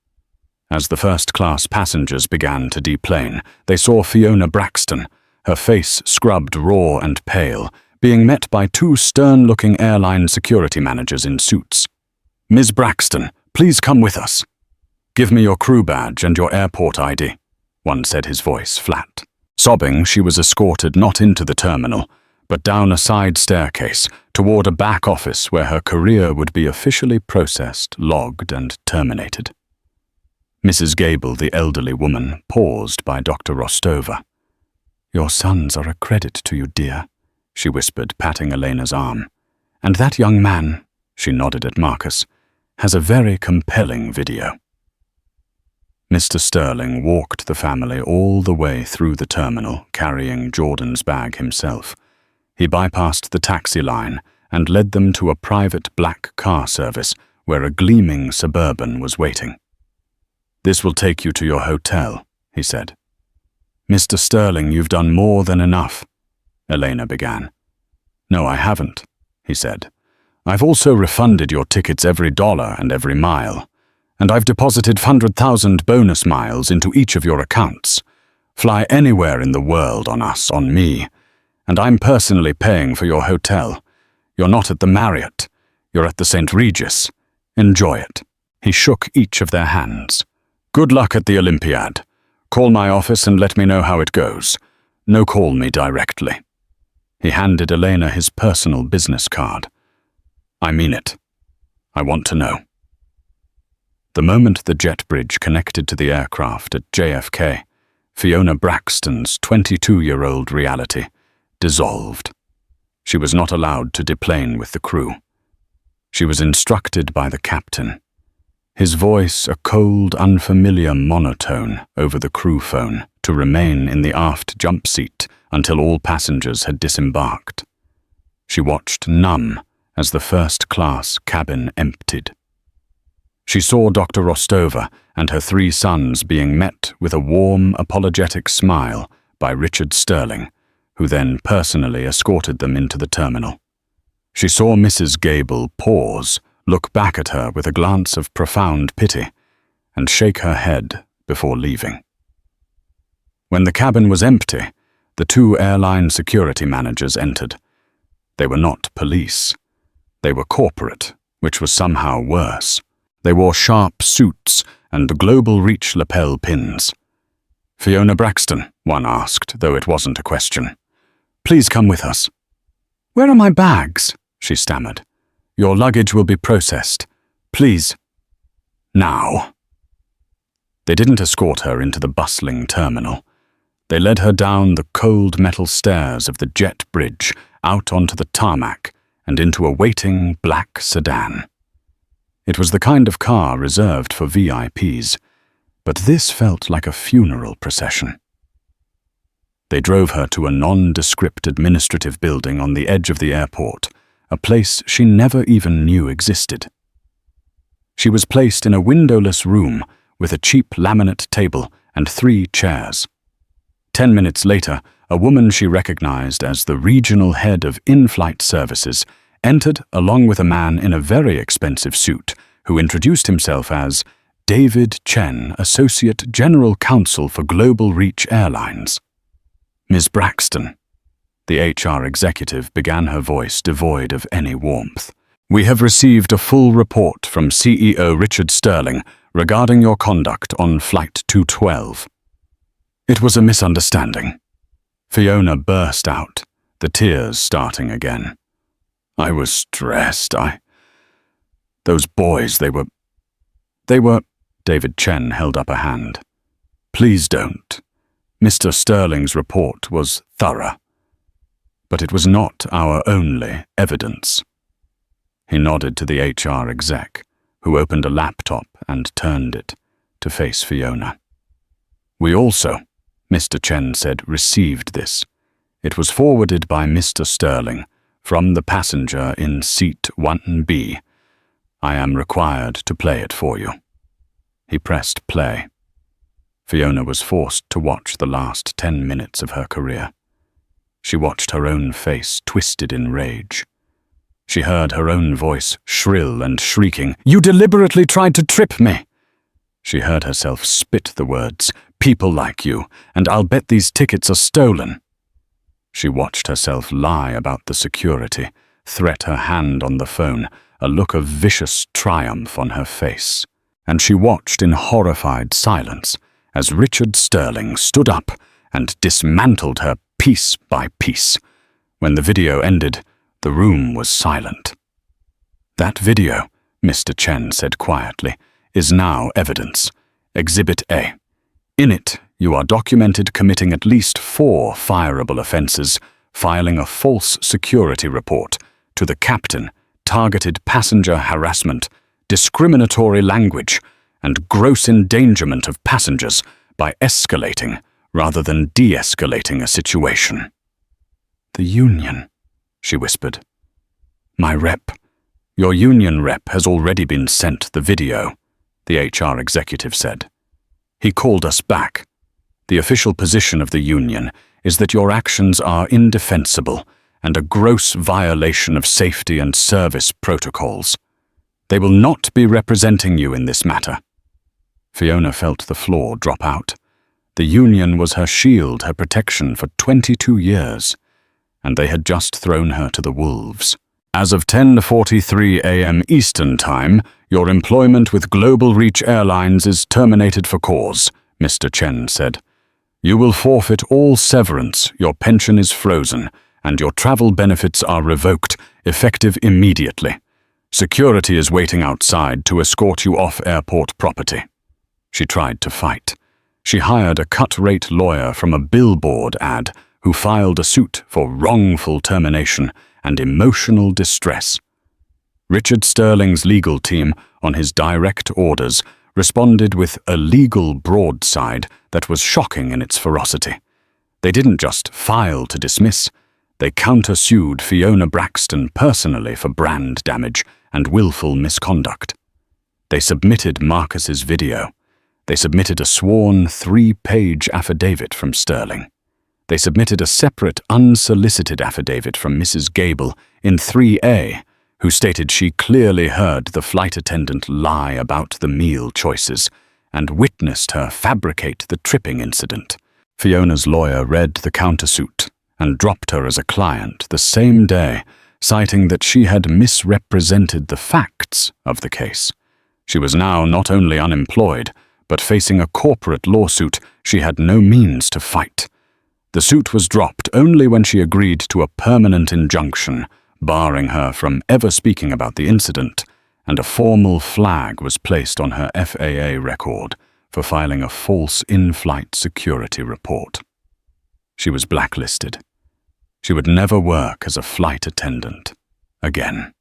As the first-class passengers began to deplane, they saw Fiona Braxton, her face scrubbed raw and pale, being met by two stern-looking airline security managers in suits. Ms. Braxton, please come with us. Give me your crew badge and your airport ID, one said, his voice flat. Sobbing, she was escorted not into the terminal, but down a side staircase toward a back office where her career would be officially processed, logged, and terminated. Mrs. Gable, the elderly woman, paused by Dr. Rostova. Your sons are a credit to you, dear, she whispered, patting Elena's arm. And that young man, she nodded at Marcus, has a very compelling video. Mr. Sterling walked the family all the way through the terminal, carrying Jordan's bag himself. He bypassed the taxi line and led them to a private black car service where a gleaming Suburban was waiting. This will take you to your hotel, he said. Mr. Sterling, you've done more than enough, Elena began. No, I haven't, he said. I've also refunded your tickets every dollar and every mile, and I've deposited 100,000 bonus miles into each of your accounts. Fly anywhere in the world on us, on me, and I'm personally paying for your hotel. You're not at the Marriott. You're at the St. Regis. Enjoy it. He shook each of their hands. Good luck at the Olympiad. Call my office and let me know how it goes. No, call me directly. He handed Elena his personal business card. I mean it. I want to know. The moment the jet bridge connected to the aircraft at JFK, Fiona Braxton's 22-year-old reality dissolved. She was not allowed to deplane with the crew. She was instructed by the captain. His voice a cold, unfamiliar monotone over the crew phone to remain in the aft jump seat until all passengers had disembarked. She watched numb as the first-class cabin emptied. She saw Dr. Rostova and her 3 sons being met with a warm, apologetic smile by Richard Sterling, who then personally escorted them into the terminal. She saw Mrs. Gable pause, look back at her with a glance of profound pity, and shake her head before leaving. When the cabin was empty, the two airline security managers entered. They were not police. They were corporate, which was somehow worse. They wore sharp suits and global reach lapel pins. "Fiona Braxton," one asked, though it wasn't a question. "Please come with us." "Where are my bags?" she stammered. "Your luggage will be processed. Please." "Now." They didn't escort her into the bustling terminal. They led her down the cold metal stairs of the jet bridge, out onto the tarmac, and into a waiting black sedan. It was the kind of car reserved for VIPs, but this felt like a funeral procession. They drove her to a nondescript administrative building on the edge of the airport, a place she never even knew existed. She was placed in a windowless room with a cheap laminate table and 3 chairs. 10 minutes later, a woman she recognized as the regional head of in-flight services entered along with a man in a very expensive suit who introduced himself as David Chen, Associate General Counsel for Global Reach Airlines. "Ms. Braxton," the HR executive began, her voice devoid of any warmth. "We have received a full report from CEO Richard Sterling regarding your conduct on Flight 212. It was a misunderstanding." Fiona burst out, the tears starting again. "I was stressed. Those boys, they were... David Chen held up a hand. "Please don't. Mr. Sterling's report was thorough. But it was not our only evidence." He nodded to the HR exec, who opened a laptop and turned it to face Fiona. "We also," Mr. Chen said, "received this. It was forwarded by Mr. Sterling from the passenger in seat 1B. I am required to play it for you." He pressed play. Fiona was forced to watch the last 10 minutes of her career. She watched her own face twisted in rage. She heard her own voice shrill and shrieking, "You deliberately tried to trip me!" She heard herself spit the words, "People like you, and I'll bet these tickets are stolen." She watched herself lie about the security, threat her hand on the phone, a look of vicious triumph on her face. And she watched in horrified silence as Richard Sterling stood up and dismantled her piece by piece. When the video ended, the room was silent. "That video," Mr. Chen said quietly, "is now evidence. Exhibit A. In it, you are documented committing at least 4 fireable offenses, filing a false security report to the captain, targeted passenger harassment, discriminatory language, and gross endangerment of passengers by escalating rather than de-escalating a situation." "The union," she whispered. "My rep. Your union rep has already been sent the video," the HR executive said. "He called us back. The official position of the union is that your actions are indefensible and a gross violation of safety and service protocols. They will not be representing you in this matter." Fiona felt the floor drop out. The union was her shield, her protection for 22 years, and they had just thrown her to the wolves. "As of 10:43 a.m. Eastern Time, your employment with Global Reach Airlines is terminated for cause," Mr. Chen said. "You will forfeit all severance, your pension is frozen, and your travel benefits are revoked, effective immediately. Security is waiting outside to escort you off airport property." She tried to fight. She hired a cut-rate lawyer from a billboard ad who filed a suit for wrongful termination and emotional distress. Richard Sterling's legal team, on his direct orders, responded with a legal broadside that was shocking in its ferocity. They didn't just file to dismiss. They countersued Fiona Braxton personally for brand damage and willful misconduct. They submitted Marcus's video. They submitted a sworn 3-page affidavit from Sterling. They submitted a separate, unsolicited affidavit from Mrs. Gable in 3A, who stated she clearly heard the flight attendant lie about the meal choices and witnessed her fabricate the tripping incident. Fiona's lawyer read the countersuit and dropped her as a client the same day, citing that she had misrepresented the facts of the case. She was now not only unemployed, but facing a corporate lawsuit she had no means to fight. The suit was dropped only when she agreed to a permanent injunction, barring her from ever speaking about the incident, and a formal flag was placed on her FAA record for filing a false in-flight security report. She was blacklisted. She would never work as a flight attendant again.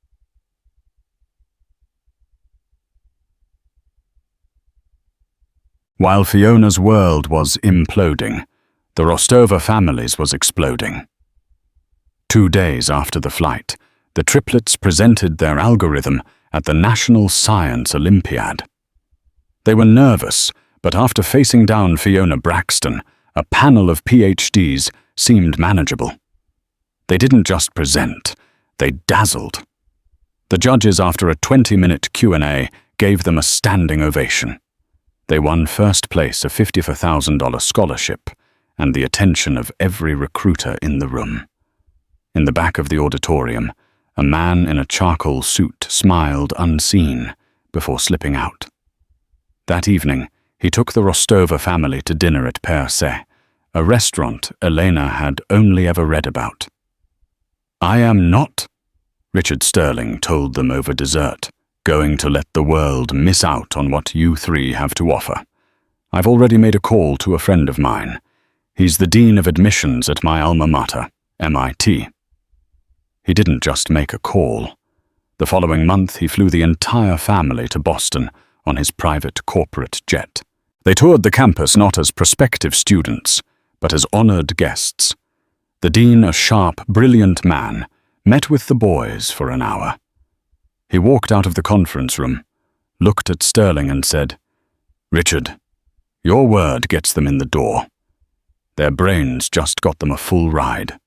While Fiona's world was imploding, the Rostova family's was exploding. 2 days after the flight, the triplets presented their algorithm at the National Science Olympiad. They were nervous, but after facing down Fiona Braxton, a panel of PhDs seemed manageable. They didn't just present, they dazzled. The judges, after a 20-minute Q&A, gave them a standing ovation. They won first place, a $54,000 scholarship, and the attention of every recruiter in the room. In the back of the auditorium, a man in a charcoal suit smiled unseen before slipping out. That evening, he took the Rostova family to dinner at Perse, a restaurant Elena had only ever read about. "I am not," Richard Sterling told them over dessert, "going to let the world miss out on what you three have to offer. I've already made a call to a friend of mine. He's the dean of admissions at my alma mater, MIT. He didn't just make a call. The following month, he flew the entire family to Boston on his private corporate jet. They toured the campus not as prospective students, but as honored guests. The dean, a sharp, brilliant man, met with the boys for an hour. He walked out of the conference room, looked at Sterling and said, "Richard, your word gets them in the door. Their brains just got them a full ride.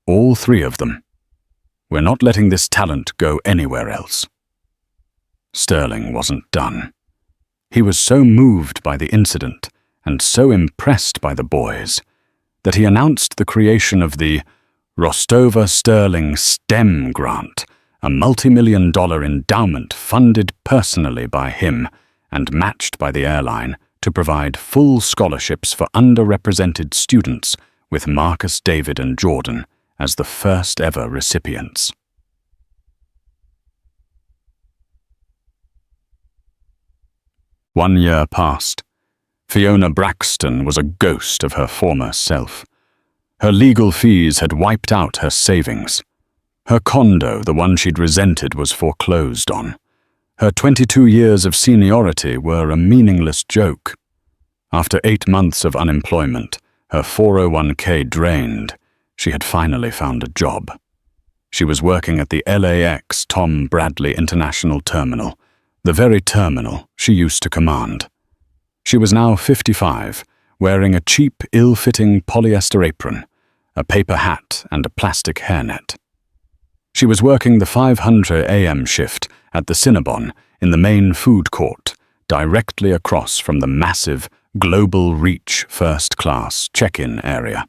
All 3 of them. We're not letting this talent go anywhere else." Sterling wasn't done. He was so moved by the incident and so impressed by the boys that he announced the creation of the Rostova Sterling STEM Grant, a multi-million-dollar endowment funded personally by him and matched by the airline to provide full scholarships for underrepresented students, with Marcus, David, and Jordan as the first ever recipients. One year passed. Fiona Braxton was a ghost of her former self. Her legal fees had wiped out her savings. Her condo, the one she'd resented, was foreclosed on. Her 22 years of seniority were a meaningless joke. After 8 months of unemployment, her 401k drained, she had finally found a job. She was working at the LAX Tom Bradley International Terminal, the very terminal she used to command. She was now 55, wearing a cheap, ill-fitting polyester apron, a paper hat, and a plastic hairnet. She was working the 500 a.m. shift at the Cinnabon in the main food court, directly across from the massive Global Reach first-class check-in area.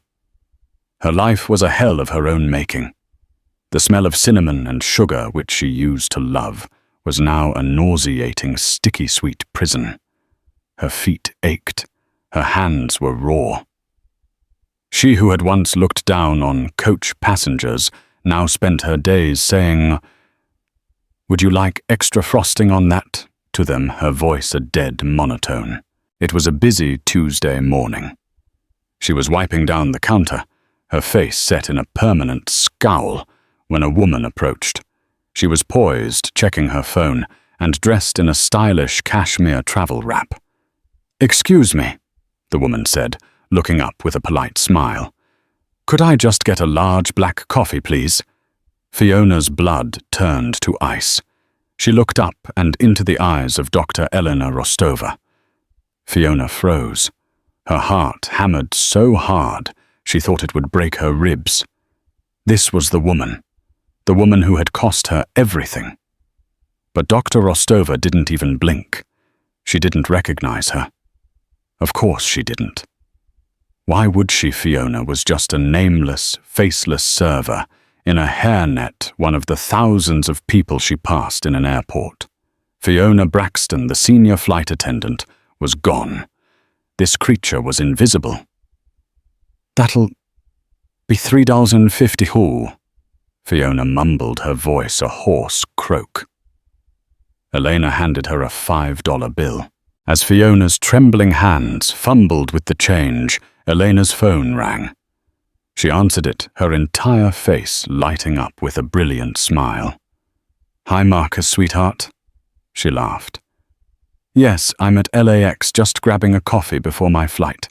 Her life was a hell of her own making. The smell of cinnamon and sugar, which she used to love, was now a nauseating, sticky-sweet prison. Her feet ached. Her hands were raw. She who had once looked down on coach passengers now spent her days saying, "Would you like extra frosting on that?" to them, her voice a dead monotone. It was a busy Tuesday morning. She was wiping down the counter, her face set in a permanent scowl, when a woman approached. She was poised, checking her phone, and dressed in a stylish cashmere travel wrap. "Excuse me," the woman said, looking up with a polite smile. "Could I just get a large black coffee, please?" Fiona's blood turned to ice. She looked up and into the eyes of Dr. Elena Rostova. Fiona froze. Her heart hammered so hard She thought it would break her ribs. This was the woman who had cost her everything. But Dr. Rostova didn't even blink. She didn't recognize her. Of course she didn't. Why would she? Fiona was just a nameless, faceless server in a hairnet, one of the thousands of people she passed in an airport. Fiona Braxton, the senior flight attendant, was gone. This creature was invisible. "That'll be $3.50 whole," Fiona mumbled, her voice a hoarse croak. Elena handed her a $5 bill. As Fiona's trembling hands fumbled with the change, Elena's phone rang. She answered it, her entire face lighting up with a brilliant smile. "Hi, Marcus, sweetheart," she laughed. "Yes, I'm at LAX just grabbing a coffee before my flight.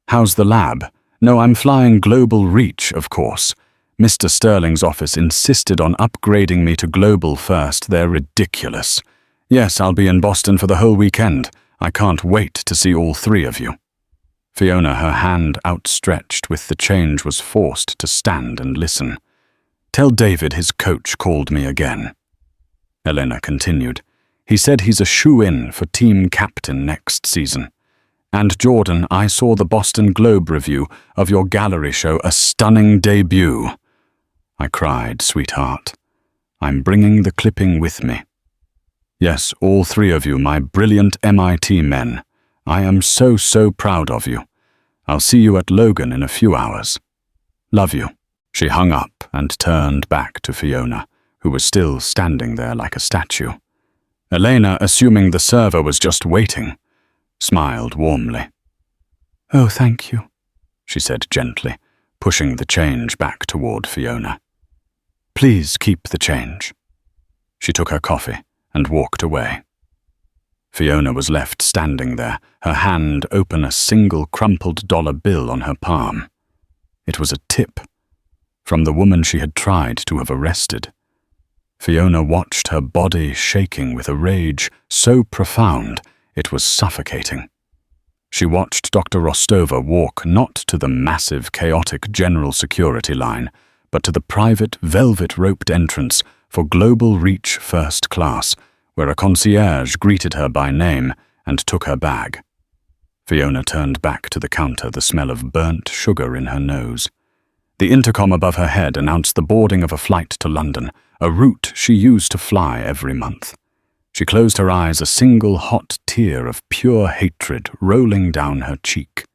How's the lab? No, I'm flying Global Reach, of course. Mr. Sterling's office insisted on upgrading me to Global first. They're ridiculous. Yes, I'll be in Boston for the whole weekend. I can't wait to see all three of you." Fiona, her hand outstretched with the change, was forced to stand and listen. "Tell David his coach called me again," Elena continued. "He said he's a shoo-in for team captain next season. And Jordan, I saw the Boston Globe review of your gallery show, a stunning debut." I cried, "Sweetheart. I'm bringing the clipping with me. Yes, all three of you, my brilliant MIT men. I am so proud of you. I'll see you at Logan in a few hours. Love you." She hung up and turned back to Fiona, who was still standing there like a statue. Elena, assuming the server was just waiting, smiled warmly. "Oh, thank you," she said gently, pushing the change back toward Fiona. "Please keep the change." She took her coffee and walked away. Fiona was left standing there, her hand open, a single crumpled dollar bill on her palm. It was a tip from the woman she had tried to have arrested. Fiona watched, her body shaking with a rage so profound it was suffocating. She watched Dr. Rostova walk not to the massive, chaotic general security line, but to the private, velvet-roped entrance for Global Reach First Class, where a concierge greeted her by name and took her bag. Fiona turned back to the counter, the smell of burnt sugar in her nose. The intercom above her head announced the boarding of a flight to London, a route she used to fly every month. She closed her eyes, a single hot tear of pure hatred rolling down her cheek.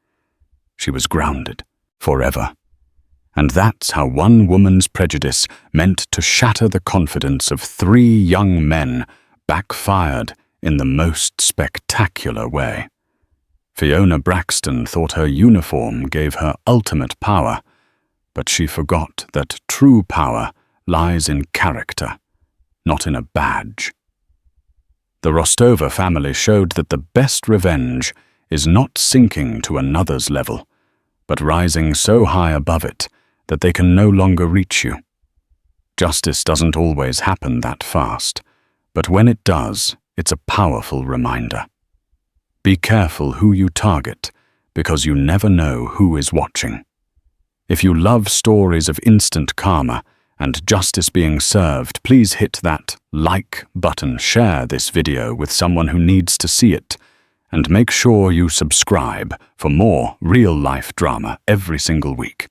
She was grounded, forever. And that's how one woman's prejudice meant to shatter the confidence of three young men backfired in the most spectacular way. Fiona Braxton thought her uniform gave her ultimate power, but she forgot that true power lies in character, not in a badge. The Rostova family showed that the best revenge is not sinking to another's level, but rising so high above it that they can no longer reach you. Justice doesn't always happen that fast, but when it does, it's a powerful reminder. Be careful who you target, because you never know who is watching. If you love stories of instant karma and justice being served, please hit that like button, share this video with someone who needs to see it, and make sure you subscribe for more real-life drama every single week.